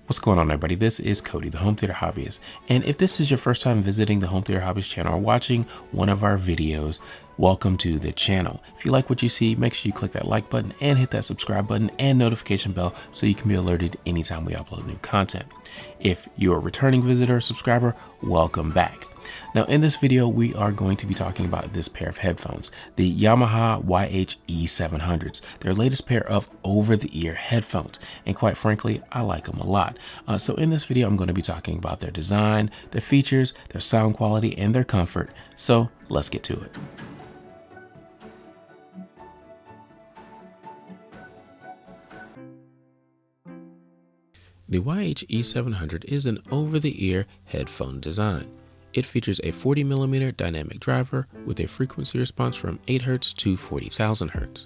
What's going on, everybody? This is Cody, the home theater hobbyist. And if this is your first time visiting the home theater hobbyist channel or watching one of our videos, welcome to the channel. If you like what you see, make sure you click that like button and hit that subscribe button and notification bell so you can be alerted anytime we upload new content. If you're a returning visitor or subscriber, welcome back. Now, in this video, we are going to be talking about this pair of headphones, the Yamaha E700s, their latest pair of over-the-ear headphones. And quite frankly, I like them a lot. So in this video, I'm going to be talking about their design, their features, their sound quality, and their comfort. So let's get to it. The E700 is an over-the-ear headphone design. It features a 40mm dynamic driver with a frequency response from 8 Hz to 40,000 Hz.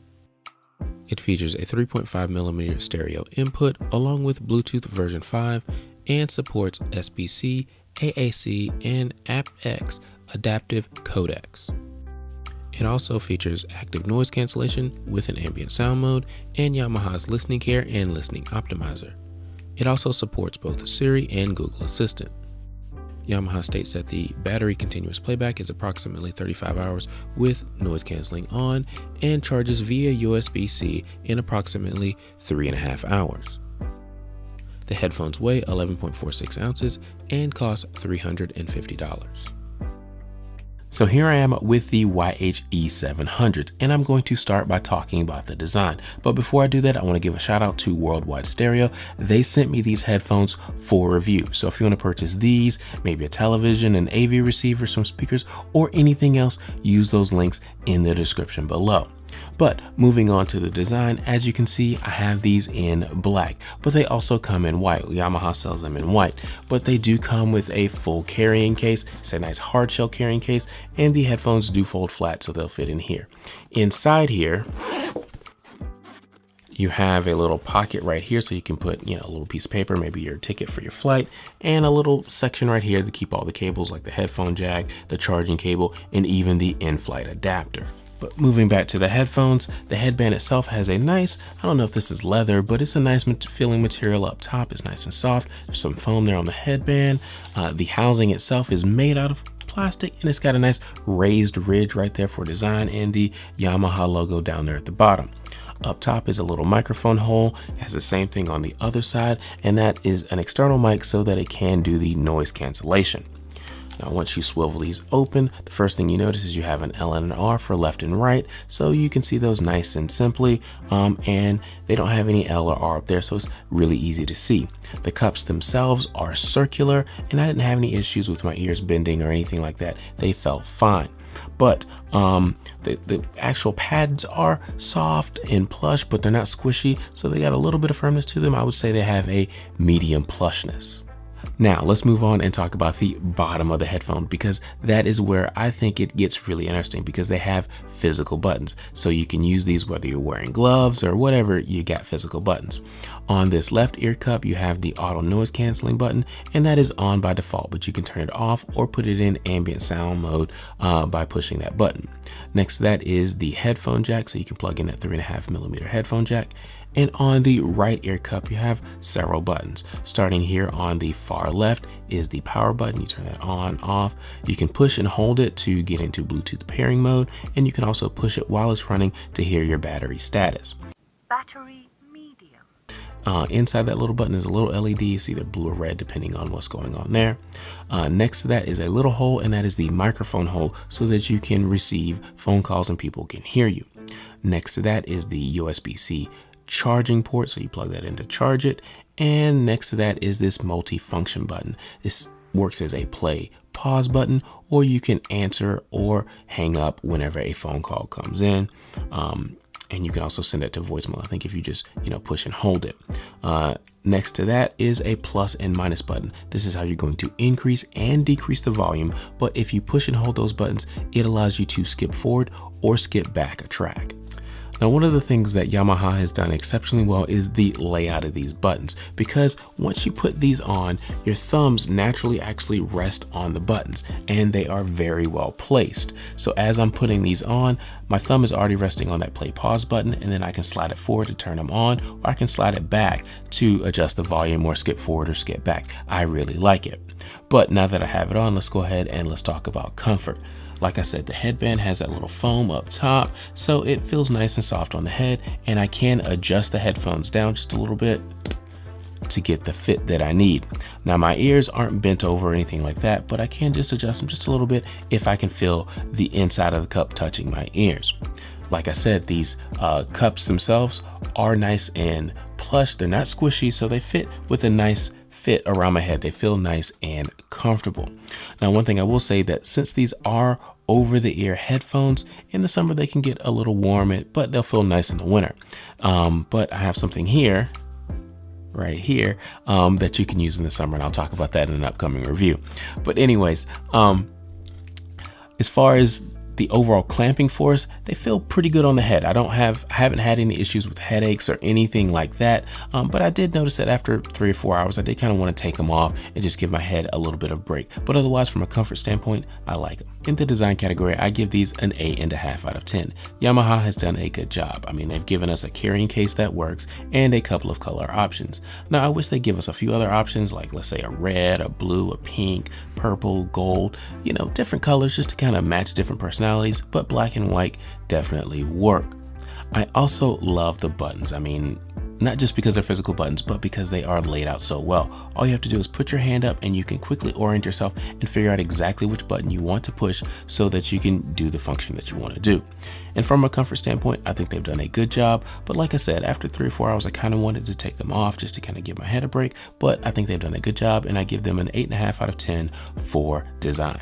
It features a 3.5mm stereo input along with Bluetooth version 5 and supports SBC, AAC, and aptX adaptive codecs. It also features active noise cancellation with an ambient sound mode and Yamaha's listening care and listening optimizer. It also supports both Siri and Google Assistant. Yamaha states that the battery continuous playback is approximately 35 hours with noise cancelling on and charges via USB-C in approximately 3.5 hours. The headphones weigh 11.46 ounces and cost $350. So here I am with the E700, and I'm going to start by talking about the design. But before I do that, I want to give a shout out to Worldwide Stereo. They sent me these headphones for review. So if you want to purchase these, maybe a television, an AV receiver, some speakers, or anything else, use those links in the description below. But moving on to the design, as you can see, I have these in black, but they also come in white. Yamaha sells them in white, but they do come with a full carrying case. It's a nice hard shell carrying case, and the headphones do fold flat, so they'll fit in here. Inside here, you have a little pocket right here, so you can put, a little piece of paper, maybe your ticket for your flight, and a little section right here to keep all the cables like the headphone jack, the charging cable, and even the in-flight adapter. But moving back to the headphones, the headband itself has a nice, I don't know if this is leather, but it's a nice feeling material up top. It's nice and soft. There's some foam there on the headband. The housing itself is made out of plastic, and it's got a nice raised ridge right there for design and the Yamaha logo down there at the bottom. Up top is a little microphone hole. It has the same thing on the other side, and that is an external mic so that it can do the noise cancellation. Now, once you swivel these open, the first thing you notice is you have an L and an R for left and right, so you can see those nice and simply, and they don't have any L or R up there, so it's really easy to see. The cups themselves are circular, and I didn't have any issues with my ears bending or anything like that. They felt fine. But the actual pads are soft and plush, but they're not squishy, so they got a little bit of firmness to them. I would say they have a medium plushness. Now let's move on and talk about the bottom of the headphone, because that is where I think it gets really interesting, because they have physical buttons. So you can use these whether you're wearing gloves or whatever, you got physical buttons. On this left ear cup, you have the auto noise cancelling button, and that is on by default, but you can turn it off or put it in ambient sound mode by pushing that button. Next to that is the headphone jack, so you can plug in that 3.5mm headphone jack. And on the right ear cup, you have several buttons. Starting here on the far left is the power button. You turn that on, off. You can push and hold it to get into Bluetooth pairing mode, and you can also push it while it's running to hear your battery status. Battery medium. Inside that little button is a little LED. It's either blue or red depending on what's going on there. Next to that is a little hole, and that is the microphone hole so that you can receive phone calls and people can hear you. Next to that is the USB-C charging port, so you plug that in to charge it. And next to that is this multi-function button. This works as a play pause button, or you can answer or hang up whenever a phone call comes in. And you can also send it to voicemail, I think, if you just push and hold it. Next to that is a plus and minus button. This is how you're going to increase and decrease the volume, but if you push and hold those buttons, it allows you to skip forward or skip back a track. Now, one of the things that Yamaha has done exceptionally well is the layout of these buttons, because once you put these on, your thumbs naturally actually rest on the buttons, and they are very well placed. So as I'm putting these on, my thumb is already resting on that play pause button, and then I can slide it forward to turn them on, or I can slide it back to adjust the volume or skip forward or skip back. I really like it. But now that I have it on, let's go ahead and let's talk about comfort. Like I said, the headband has that little foam up top, so it feels nice and soft on the head, and I can adjust the headphones down just a little bit to get the fit that I need. Now, my ears aren't bent over or anything like that, but I can just adjust them just a little bit if I can feel the inside of the cup touching my ears. Like I said, these cups themselves are nice and plush. They're not squishy, so they fit with a nice fit around my head. They feel nice and comfortable. Now, one thing I will say that since these are over the ear headphones, in the summer they can get a little warm, but they'll feel nice in the winter. But I have something here, right here, that you can use in the summer, and I'll talk about that in an upcoming review. But anyways, as far as the overall clamping force, they feel pretty good on the head. I haven't had any issues with headaches or anything like that. But I did notice that after 3 or 4 hours, I did kind of want to take them off and just give my head a little bit of break. But otherwise, from a comfort standpoint, I like them. In the design category, I give these an 8.5 out of 10. Yamaha has done a good job. I mean, they've given us a carrying case that works and a couple of color options. Now, I wish they give us a few other options, like let's say a red, a blue, a pink, purple, gold, different colors just to kind of match different personalities, but black and white definitely work. I also love the buttons. I mean, not just because they're physical buttons, but because they are laid out so well. All you have to do is put your hand up and you can quickly orient yourself and figure out exactly which button you want to push so that you can do the function that you want to do. And from a comfort standpoint, I think they've done a good job. But like I said, after 3 or 4 hours, I kind of wanted to take them off just to kind of give my head a break. But I think they've done a good job, and I give them an 8.5 out of 10 for design.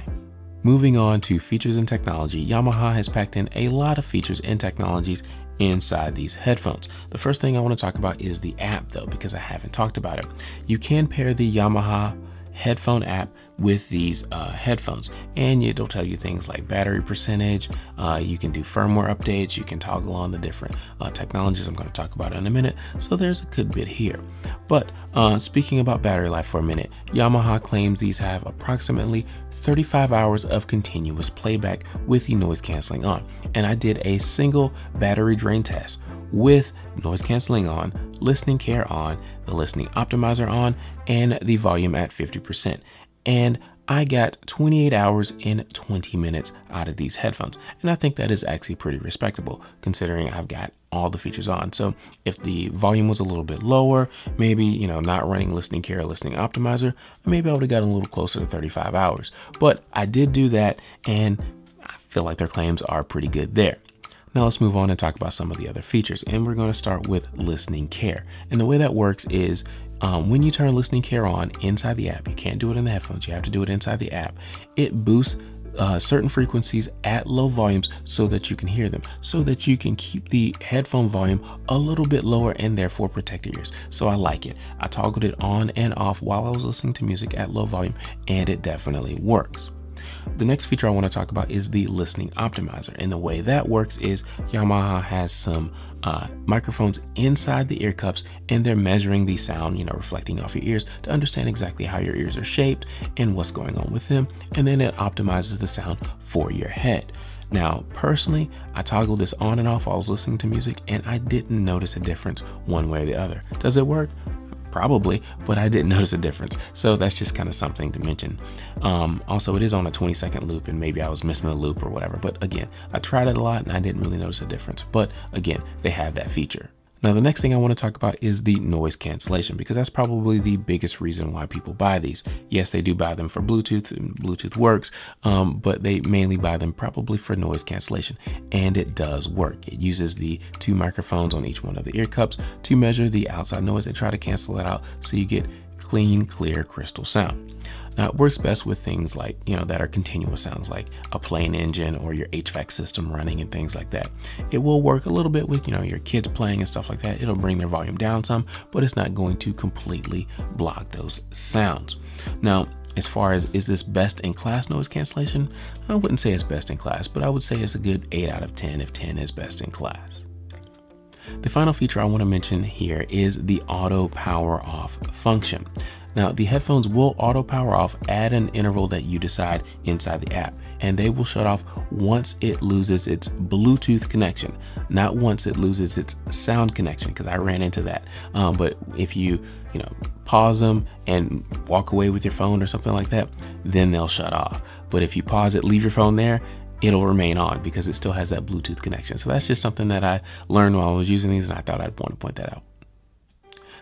Moving on to features and technology, Yamaha has packed in a lot of features and technologies inside these headphones. The first thing I want to talk about is the app, though, because I haven't talked about it. You can pair the Yamaha headphone app with these headphones, and it'll tell you things like battery percentage. You can do firmware updates. You can toggle on the different technologies I'm going to talk about in a minute. So there's a good bit here. But speaking about battery life for a minute, Yamaha claims these have approximately 35 hours of continuous playback with the noise canceling on. And I did a single battery drain test with noise canceling on, listening care on, the listening optimizer on, and the volume at 50%. And I got 28 hours and 20 minutes out of these headphones. And I think that is actually pretty respectable considering I've got all the features on. So if the volume was a little bit lower, maybe, not running listening care or listening optimizer, maybe I would have gotten a little closer to 35 hours. But I did do that, and I feel like their claims are pretty good there. Now let's move on and talk about some of the other features. And we're going to start with listening care. And the way that works is when you turn listening care on inside the app, you can't do it in the headphones, you have to do it inside the app. It boosts certain frequencies at low volumes so that you can hear them, so that you can keep the headphone volume a little bit lower and therefore protect your ears. So I like it. I toggled it on and off while I was listening to music at low volume, and it definitely works. The next feature I want to talk about is the listening optimizer. And the way that works is Yamaha has some microphones inside the ear cups, and they're measuring the sound, reflecting off your ears to understand exactly how your ears are shaped and what's going on with them. And then it optimizes the sound for your head. Now, personally, I toggled this on and off while I was listening to music, and I didn't notice a difference one way or the other. Does it work? Probably, but I didn't notice a difference. So that's just kind of something to mention. Also, it is on a 20-second loop, and maybe I was missing the loop or whatever. But again, I tried it a lot and I didn't really notice a difference. But again, they have that feature. Now, the next thing I want to talk about is the noise cancellation, because that's probably the biggest reason why people buy these. Yes, they do buy them for Bluetooth, and Bluetooth works, but they mainly buy them probably for noise cancellation, and it does work. It uses the 2 microphones on each one of the ear cups to measure the outside noise and try to cancel it out so you get clean, clear, crystal sound. Now, it works best with things like, that are continuous sounds, like a plane engine or your HVAC system running and things like that. It will work a little bit with, your kids playing and stuff like that. It'll bring their volume down some, but it's not going to completely block those sounds. Now, as far as, is this best in class noise cancellation? I wouldn't say it's best in class, but I would say it's a good 8 out of 10 if 10 is best in class. The final feature I want to mention here is the auto power off function. Now, the headphones will auto power off at an interval that you decide inside the app, and they will shut off once it loses its Bluetooth connection, not once it loses its sound connection, because I ran into that. But if you pause them and walk away with your phone or something like that, then they'll shut off. But if you pause it, leave your phone there, it'll remain on because it still has that Bluetooth connection. So that's just something that I learned while I was using these, and I thought I'd want to point that out.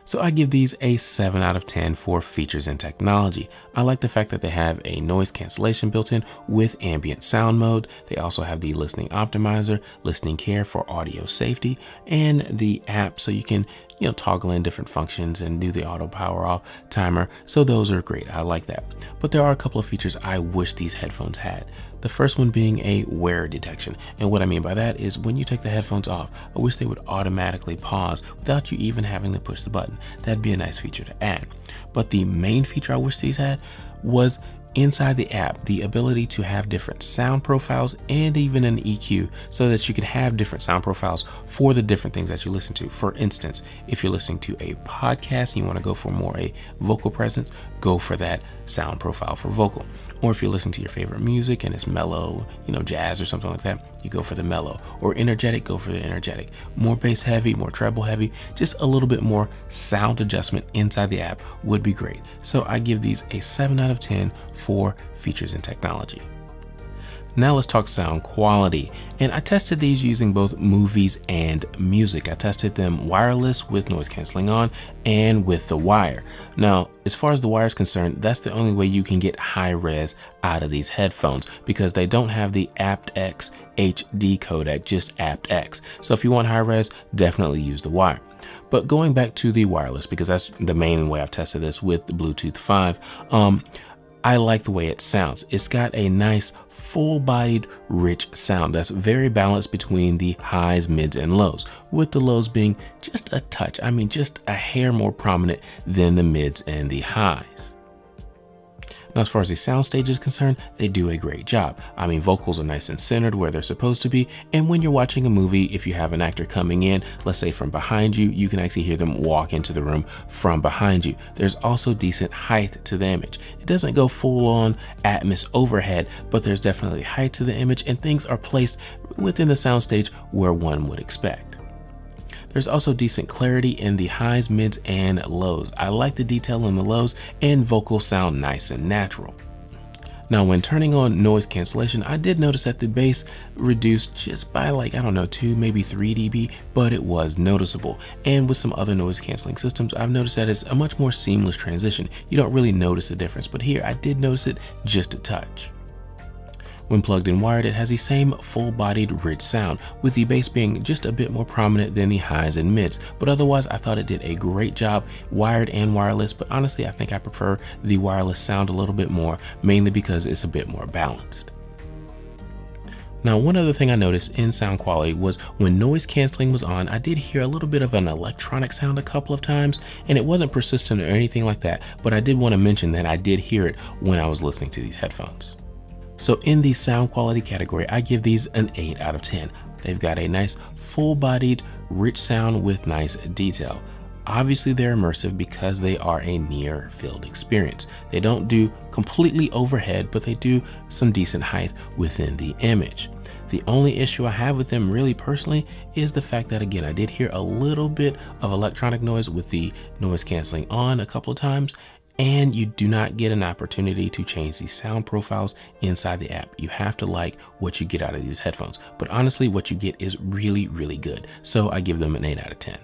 So I give these a 7 out of 10 for features and technology. I like the fact that they have a noise cancellation built in with ambient sound mode. They also have the listening optimizer, listening care for audio safety, and the app so you can toggle in different functions and do the auto power off timer. So those are great. I like that. But there are a couple of features I wish these headphones had. The first one being a wear detection. And what I mean by that is when you take the headphones off, I wish they would automatically pause without you even having to push the button. That'd be a nice feature to add. But the main feature I wish these had was inside the app, the ability to have different sound profiles and even an EQ so that you can have different sound profiles for the different things that you listen to. For instance, if you're listening to a podcast and you want to go for more a vocal presence, go for that sound profile for vocal. Or if you're listening to your favorite music and it's mellow, jazz or something like that, you go for the mellow. Or energetic, go for the energetic. More bass heavy, more treble heavy, just a little bit more sound adjustment inside the app would be great. So I give these a 7 out of 10 for features and technology. Now let's talk sound quality. And I tested these using both movies and music. I tested them wireless with noise canceling on and with the wire. Now, as far as the wire is concerned, that's the only way you can get high res out of these headphones because they don't have the aptX HD codec, just aptX. So if you want high res, definitely use the wire. But going back to the wireless, because that's the main way I've tested this with the Bluetooth 5, I like the way it sounds. It's got a nice full-bodied, rich sound that's very balanced between the highs, mids, and lows, with the lows being just a touch, just a hair more prominent than the mids and the highs. Now, as far as the soundstage is concerned, they do a great job. Vocals are nice and centered where they're supposed to be, and when you're watching a movie, if you have an actor coming in, let's say from behind you, you can actually hear them walk into the room from behind you. There's also decent height to the image. It doesn't go full on Atmos overhead, but there's definitely height to the image, and things are placed within the soundstage where one would expect. There's also decent clarity in the highs, mids, and lows. I like the detail in the lows, and vocals sound nice and natural. Now, when turning on noise cancellation, I did notice that the bass reduced just by 2, maybe 3 dB, but it was noticeable. And with some other noise canceling systems, I've noticed that it's a much more seamless transition. You don't really notice the difference, but here I did notice it just a touch. When plugged in wired, it has the same full-bodied, rich sound, with the bass being just a bit more prominent than the highs and mids. But otherwise, I thought it did a great job, wired and wireless, but honestly, I think I prefer the wireless sound a little bit more, mainly because it's a bit more balanced. Now, one other thing I noticed in sound quality was when noise canceling was on, I did hear a little bit of an electronic sound a couple of times, and it wasn't persistent or anything like that, but I did want to mention that I did hear it when I was listening to these headphones. So in the sound quality category, I give these an 8 out of 10. They've got a nice full-bodied, rich sound with nice detail. Obviously, they're immersive because they are a near field experience. They don't do completely overhead, but they do some decent height within the image. The only issue I have with them really personally is the fact that, again, I did hear a little bit of electronic noise with the noise canceling on a couple of times, and you do not get an opportunity to change the sound profiles inside the app. You have to like what you get out of these headphones. But honestly, what you get is really, really good. So I give them an 8 out of 10.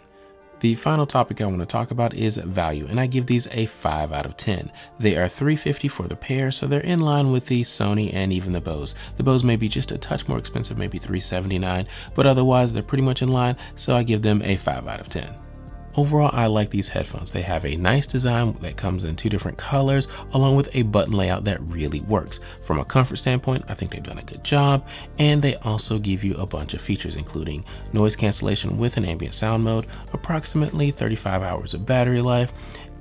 The final topic I want to talk about is value, and I give these a 5 out of 10. They are $350 for the pair, so they're in line with the Sony and even the Bose. The Bose may be just a touch more expensive, maybe $379, but otherwise they're pretty much in line, so I give them a 5 out of 10. Overall, I like these headphones. They have a nice design that comes in 2 different colors, along with a button layout that really works. From a comfort standpoint, I think they've done a good job, and they also give you a bunch of features, including noise cancellation with an ambient sound mode, approximately 35 hours of battery life,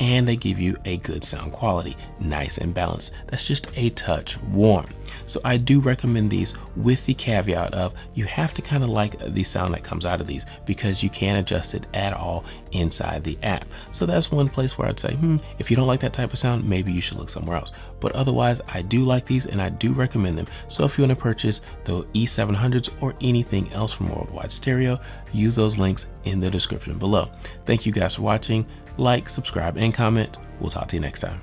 and they give you a good sound quality, nice and balanced. That's just a touch warm. So I do recommend these, with the caveat of you have to kind of like the sound that comes out of these, because you can't adjust it at all inside the app. So that's one place where I'd say, if you don't like that type of sound, maybe you should look somewhere else. But otherwise, I do like these and I do recommend them. So if you want to purchase the E700s or anything else from Worldwide Stereo, use those links in the description below. Thank you guys for watching. Like, subscribe, and comment. We'll talk to you next time.